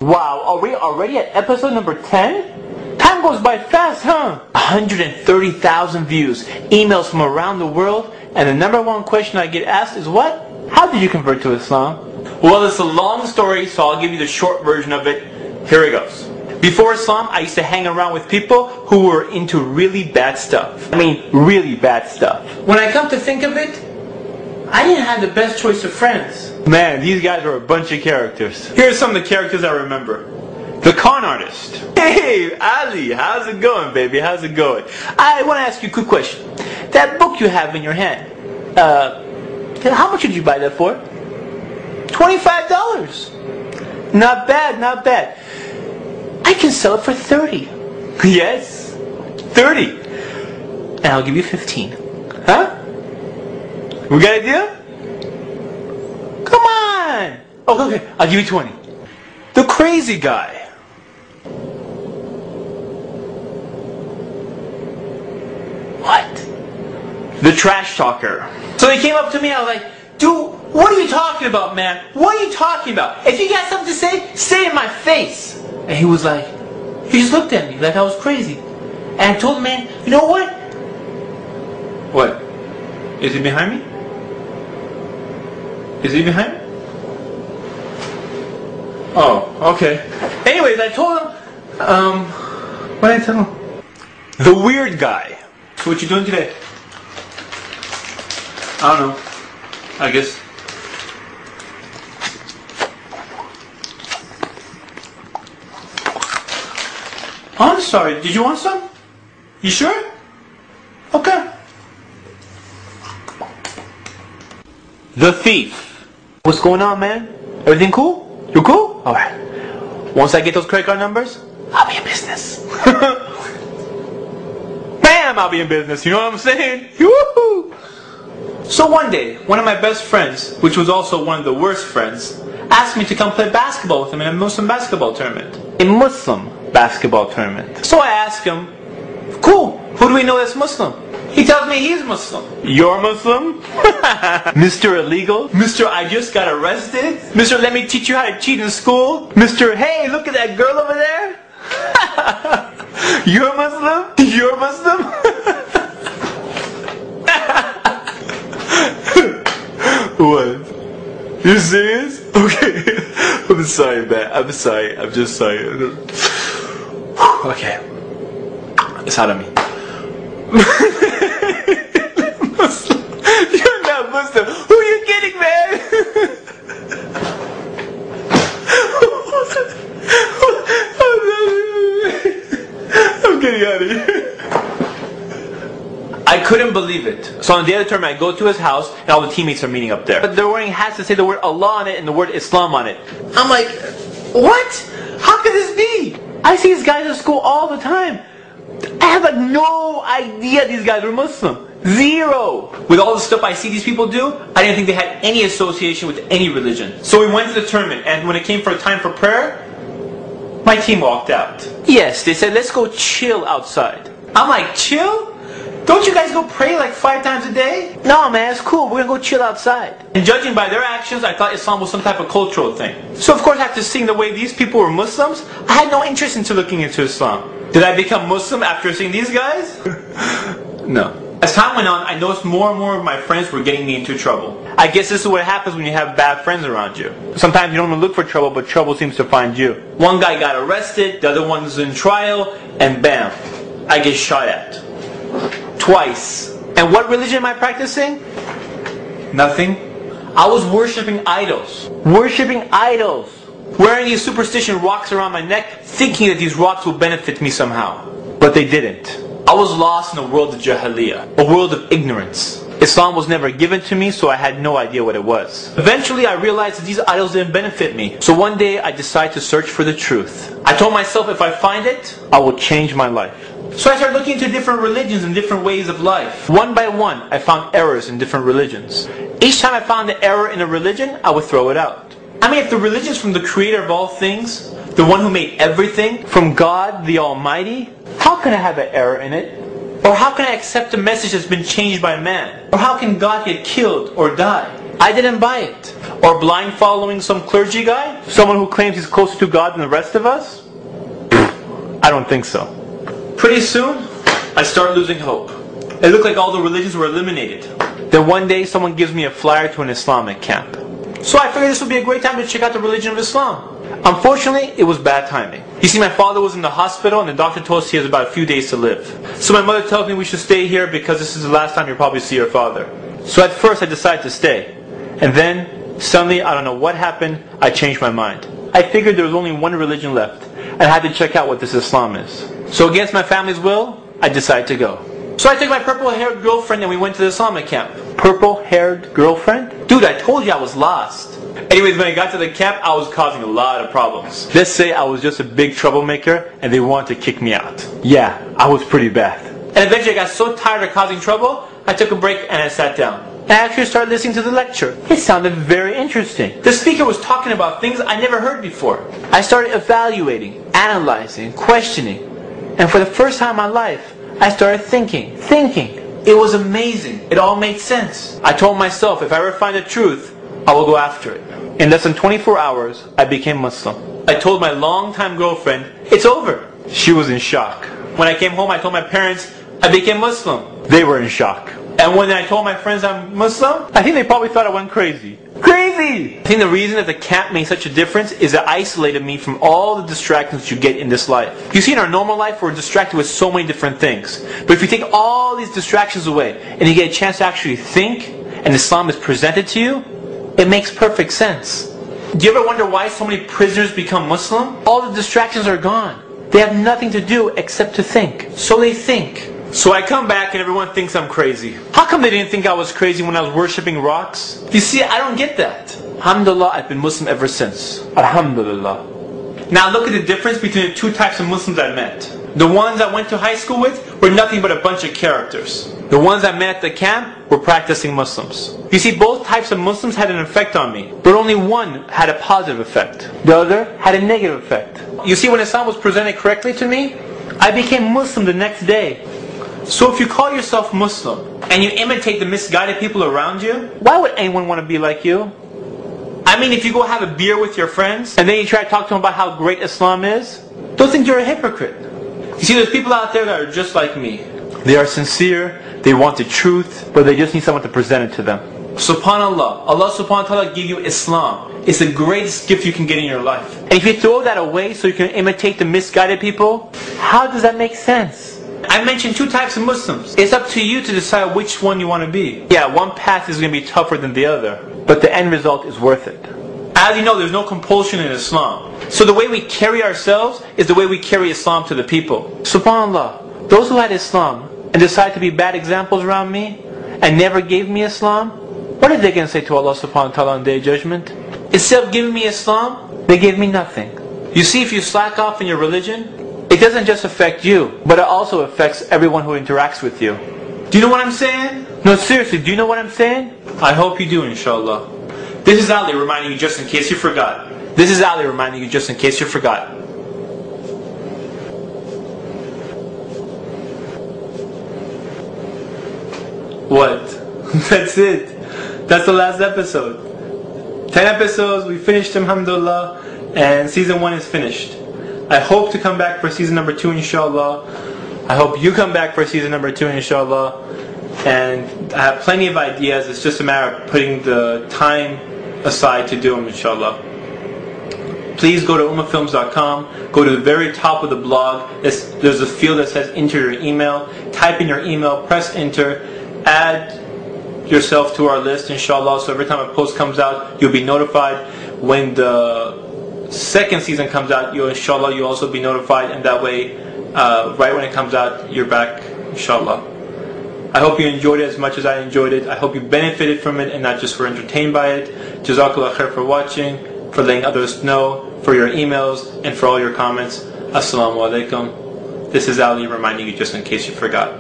Wow, are we already at episode number 10? Time goes by fast, huh? 130,000 views, emails from around the world, and the number one question I get asked is what? How did you convert to Islam? Well, it's a long story, so I'll give you the short version of it. Here it goes. Before Islam, I used to hang around with people who were into really bad stuff. I mean, really bad stuff. When I come to think of it, I didn't have the best choice of friends. Man, these guys were a bunch of characters. Here's some of the characters I remember. The con artist. Hey, Ali, how's it going, baby? How's it going? I want to ask you a quick question. That book you have in your hand, how much did you buy that for? $25. Not bad, not bad. I can sell it for 30. Yes, 30. And I'll give you 15. Huh? We got a deal? Come on! Oh, okay, I'll give you 20. The crazy guy. What? The trash talker. So he came up to me, I was like, dude, what are you talking about, man? What are you talking about? If you got something to say it in my face. And he was like, he just looked at me like I was crazy. And I told him, man, you know what? What? Is he behind me? Is he behind me? Oh, okay. Anyways, I told him, what did I tell him? The weird guy. So what you doing today? I don't know. I guess. I'm sorry, did you want some? You sure? Okay. The thief. What's going on, man? Everything cool? You cool? Alright. Once I get those credit card numbers, I'll be in business. Bam! I'll be in business, you know what I'm saying? Woohoo! So one day, one of my best friends, which was also one of the worst friends, asked me to come play basketball with him in a Muslim basketball tournament. A Muslim basketball tournament. So I asked him, cool, who do we know that's Muslim? He tells me he's Muslim. You're Muslim? Mr. Illegal? Mr. I just got arrested? Mr. Let me teach you how to cheat in school? Mr. Hey, look at that girl over there? You're Muslim? You're Muslim? What? You serious? Okay. I'm sorry, man. I'm sorry. I'm just sorry. Okay. It's out of me. Muslim. You're not Muslim. Who are you kidding, man? I'm getting out of here. I couldn't believe it. So on the other tournament, I go to his house, and all the teammates are meeting up there. But they're wearing hats that say the word Allah on it and the word Islam on it. I'm like, what? How could this be? I see these guys at school all the time. I have like no idea these guys were Muslim. Zero. With all the stuff I see these people do, I didn't think they had any association with any religion. So we went to the tournament, and when it came for time for prayer, my team walked out. Yes, they said, let's go chill outside. I'm like, chill? Don't you guys go pray like 5 times a day? No, man, it's cool. We're gonna go chill outside. And judging by their actions, I thought Islam was some type of cultural thing. So of course, after seeing the way these people were Muslims, I had no interest into looking into Islam. Did I become Muslim after seeing these guys? No. As time went on, I noticed more and more of my friends were getting me into trouble. I guess this is what happens when you have bad friends around you. Sometimes you don't even look for trouble, but trouble seems to find you. One guy got arrested, the other one's in trial, and bam, I get shot at. Twice. And what religion am I practicing? Nothing. I was worshipping idols. Worshipping idols. Wearing these superstition rocks around my neck, thinking that these rocks will benefit me somehow. But they didn't. I was lost in a world of jahiliyyah, a world of ignorance. Islam was never given to me, so I had no idea what it was. Eventually I realized that these idols didn't benefit me. So one day I decided to search for the truth. I told myself if I find it, I will change my life. So I started looking into different religions and different ways of life. One by one, I found errors in different religions. Each time I found an error in a religion, I would throw it out. I mean, if the religion is from the creator of all things, the one who made everything, from God the Almighty, how can I have an error in it? Or how can I accept a message that's been changed by man? Or how can God get killed or die? I didn't buy it. Or blind following some clergy guy? Someone who claims he's closer to God than the rest of us? I don't think so. Pretty soon, I start losing hope. It looked like all the religions were eliminated. Then one day, someone gives me a flyer to an Islamic camp. So I figured this would be a great time to check out the religion of Islam. Unfortunately, it was bad timing. You see, my father was in the hospital and the doctor told us he has about a few days to live. So my mother tells me we should stay here because this is the last time you'll probably see your father. So at first I decided to stay. And then, suddenly, I don't know what happened, I changed my mind. I figured there was only one religion left and I had to check out what this Islam is. So against my family's will, I decided to go. So I took my purple-haired girlfriend and we went to the Islamic camp. Purple-haired girlfriend? Dude, I told you I was lost. Anyways, when I got to the camp, I was causing a lot of problems. Let's say I was just a big troublemaker and they wanted to kick me out. Yeah, I was pretty bad. And eventually I got so tired of causing trouble, I took a break and I sat down. And I actually started listening to the lecture. It sounded very interesting. The speaker was talking about things I never heard before. I started evaluating, analyzing, questioning. And for the first time in my life, I started thinking. It was amazing. It all made sense. I told myself, if I ever find the truth, I will go after it. In less than 24 hours, I became Muslim. I told my longtime girlfriend, it's over. She was in shock. When I came home, I told my parents, I became Muslim. They were in shock. And when I told my friends I'm Muslim, I think they probably thought I went crazy. Crazy! I think the reason that the camp made such a difference is it isolated me from all the distractions you get in this life. You see, in our normal life, we're distracted with so many different things. But if you take all these distractions away, and you get a chance to actually think, and Islam is presented to you, it makes perfect sense. Do you ever wonder why so many prisoners become Muslim? All the distractions are gone. They have nothing to do except to think. So they think. So I come back and everyone thinks I'm crazy. How come they didn't think I was crazy when I was worshipping rocks? You see, I don't get that. Alhamdulillah, I've been Muslim ever since. Alhamdulillah. Now look at the difference between the two types of Muslims I met. The ones I went to high school with were nothing but a bunch of characters. The ones I met at the camp were practicing Muslims. You see, both types of Muslims had an effect on me, but only one had a positive effect. The other had a negative effect. You see, when Islam was presented correctly to me, I became Muslim the next day. So if you call yourself Muslim, and you imitate the misguided people around you, why would anyone want to be like you? I mean, if you go have a beer with your friends, and then you try to talk to them about how great Islam is, they'll think you're a hypocrite. You see, there's people out there that are just like me. They are sincere, they want the truth, but they just need someone to present it to them. SubhanAllah, Allah subhanahu wa ta'ala gave you Islam. It's the greatest gift you can get in your life. And if you throw that away so you can imitate the misguided people, how does that make sense? I mentioned two types of Muslims. It's up to you to decide which one you want to be. Yeah, one path is going to be tougher than the other, but the end result is worth it. As you know, there's no compulsion in Islam. So the way we carry ourselves is the way we carry Islam to the people. SubhanAllah, those who had Islam and decided to be bad examples around me and never gave me Islam, what are they going to say to Allah subhanahu wa ta'ala on the Day of Judgment? Instead of giving me Islam, they gave me nothing. You see, if you slack off in your religion, it doesn't just affect you, but it also affects everyone who interacts with you. Do you know what I'm saying? No, seriously, do you know what I'm saying? I hope you do, inshallah. This is Ali reminding you just in case you forgot. This is Ali reminding you just in case you forgot. What? That's it. That's the last episode. 10 episodes, we finished them, alhamdulillah, and season 1 is finished. I hope to come back for season number 2, inshallah. I hope you come back for season number 2, inshallah. And I have plenty of ideas. It's just a matter of putting the time aside to do them, inshallah. Please go to ummahfilms.com. Go to the very top of the blog. There's a field that says enter your email. Type in your email, press enter, add yourself to our list, inshallah. So every time a post comes out, you'll be notified. When the second season comes out, inshallah, you'll also be notified, and that way, right when it comes out, you're back, inshallah. I hope you enjoyed it as much as I enjoyed it. I hope you benefited from it and not just were entertained by it. Jazakallah khair for watching, for letting others know, for your emails, and for all your comments. Assalamu alaikum. This is Ali reminding you just in case you forgot.